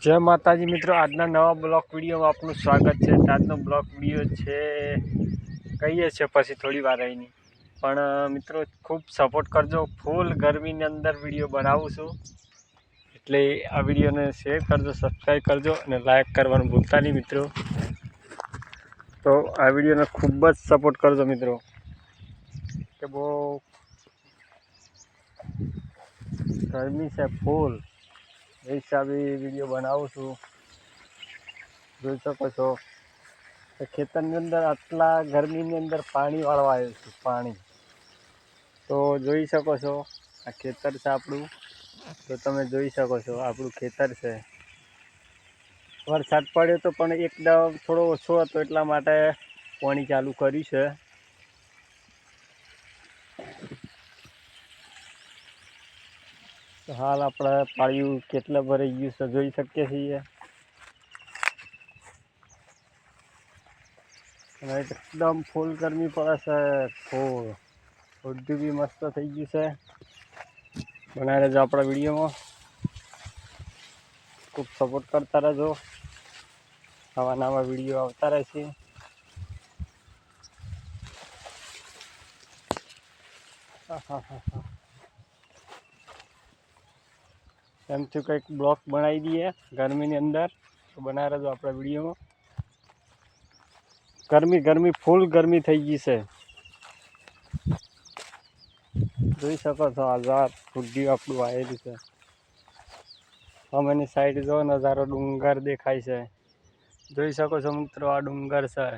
जय माताजी मित्रों, आजना नवा ब्लॉग विडियो में आपनु स्वागत है। आजनो ब्लॉग विडियो है कहीए छे पछी थोड़ी वार रहीनी पण मित्रों खूब सपोर्ट करजो। फूल गर्मी ने अंदर विडियो बनावुं छुं एटले आ विडियो ने शेर करजो, सब्सक्राइब करजो अने लाइक करवानुं भूलता नहीं मित्रों। तो आ विडियो ने खूब ज सपोर्ट करजो मित्रों के बहु गर्मी से फूल ए हिसाबे विडियो बनावुं छुं। જોઈ શકો છો કે ખેતરની અંદર આટલા ગરમીની અંદર પાણી વાળવા આવ્યો છું પાણી તો જોઈ શકો છો આ ખેતર છે આપણું। તો તમે જોઈ શકો છો આપણું ખેતર છે। વરસાદ પડ્યો તો પણ એકદમ થોડો ઓછો હતો એટલા માટે પાણી ચાલુ કર્યું છે। તો હાલ આપણે પાળિયું કેટલા ભરાઈ ગયું છે જોઈ શકીએ છીએ। एकदम फूल गर्मी पड़े से फूल बुद्धि भी मस्त थी गई से। बना रहो अपना वीडियो में, खूब सपोर्ट करता रहो। नवा नवा वीडियो आता रहे। एम थी कई ब्लॉग बनाई दिए गर्मी अंदर तो बना रहो अपना वीडियो में। गर्मी गर्मी फूल गर्मी थी गई से જોઈ શકો છો આઝાદ ફૂડી આપણું આવેલું છે। અમેની સાઈડ જો નજારો ડુંગર દેખાય છે જોઈ શકો છો મિત્રો આ ડુંગર છે।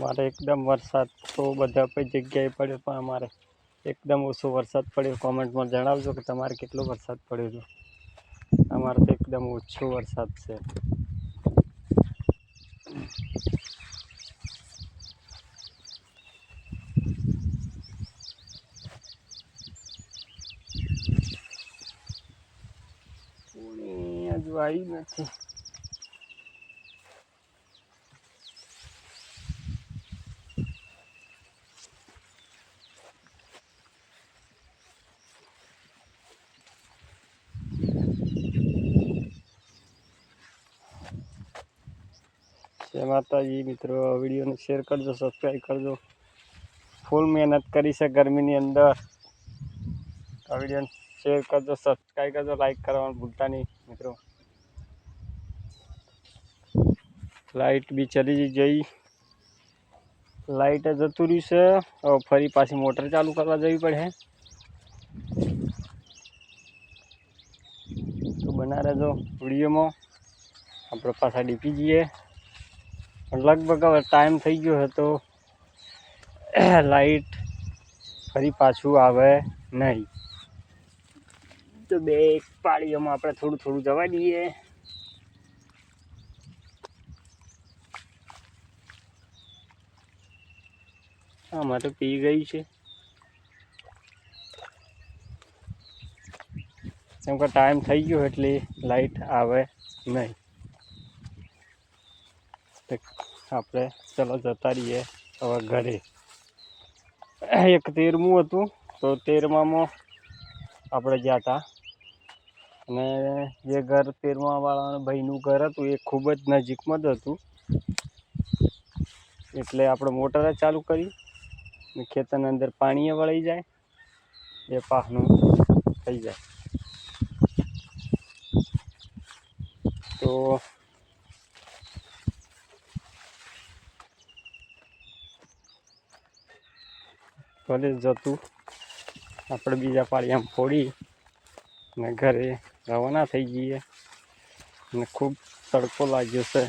मारे एकदम वरसाद तो बधा पे जग्याए पड़े पण अमारे एकदम ओछो वरसाद पड़े। कॉमेंट में जणावजो कि तमारे केटलो वरसाद पड़्यो छे। अमारे तो एकदम ओछो वरसाद छे। हजू आई नहीं। जय माताजी मित्रों, वीडियो ने शेर करजो, सब्सक्राइब करजो। फूल मेहनत करी से गर्मी नी अंदर। वीडियो शेर करजो, सब्सक्राइब करजो, लाइक करवानुं भूलता नहीं मित्रों। लाइट भी चली गई, लाइट जतु रह्यु छे। अब फरी पाછી मोटर चालू करवा जवी पड़े। तो बना रहो वीडियो में। अपने पासा डीपी जीए लगभग अब टाइम थी गयो है तो लाइट फरी पाछू आवे नहीं। तो बे पाड़ियों में आपणे थोड़ू थोड़ू जवा दीए। आमां तो पी गई है केम के टाइम थी गयो एटले लाइट आवे नहीं। तो आपणे चलो जता रहीए हवे घरे। एक 13मुं हतुं तो 13मा में आपणे गया था अने जे घर 13मा वाळा भाईनुं घर हतुं ए खूब ज नजीक में ज हतुं एटले आपणे मोटर चालू करी ने खेतरनी अंदर पाणी वळी जाए ए पाकनुं थई जाए। तो भले जतुं આપણે બીજા પાળિયામાં ફોડી ને ઘરે રવાના થઈ જઈએ અને ખૂબ તડકો લાગ્યો છે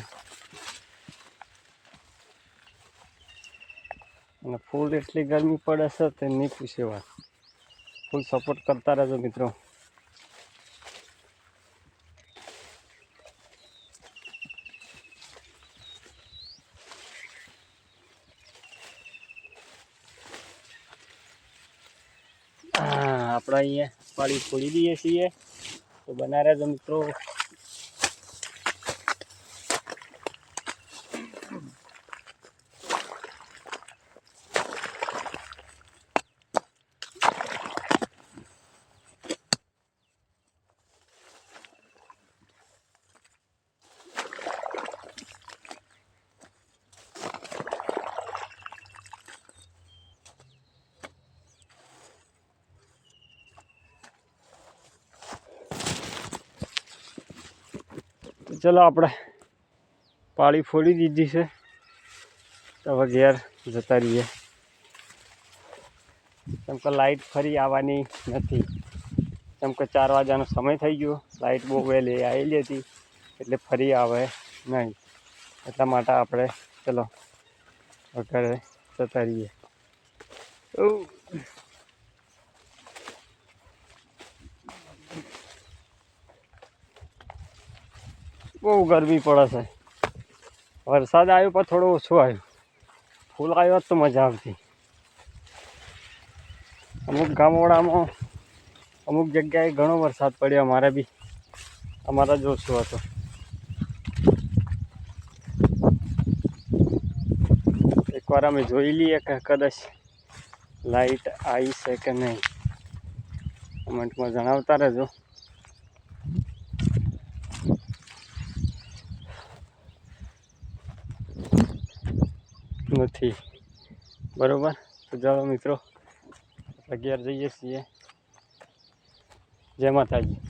અને ફૂલ એટલી ગરમી પડે છે તે નહીં પૂછે વાત। ફૂલ સપોર્ટ કરતા રહેજો મિત્રો। આપણે અહીંયા પાળી છોડી દઈએ છીએ तो बना रहे मित्रों। ચલો આપણે પાળી ફોડી દીધી છે, તો હવે ઘેર જતા રહીએ. કેમ કે લાઇટ ફરી આવવાની નથી, કેમ કે 4 વાગ્યાનો સમય થઈ ગયો. લાઇટ બહુ વહેલી આવેલી હતી એટલે ફરી આવે નહીં. એટલા માટે આપણે ચલો ઘરે જતા રહીએ. બહુ ગરમી પડે છે. વરસાદ આવ્યો પણ થોડો ઓછો આવ્યો. ફૂલ આવ્યો તો મજા આવતી. અમુક ગામડામાં અમુક જગ્યાએ ઘણો વરસાદ પડ્યો. અમારા જ ઓછો હતો. એકવાર અમે જોઈ લઈએ કે કદાચ લાઇટ આવી છે કે નહીં. કમેન્ટમાં જણાવતા રહેજો. નથી બરોબર. તો ચાલો મિત્રો, ઘેર જઈએ છીએ. જય માતાજી.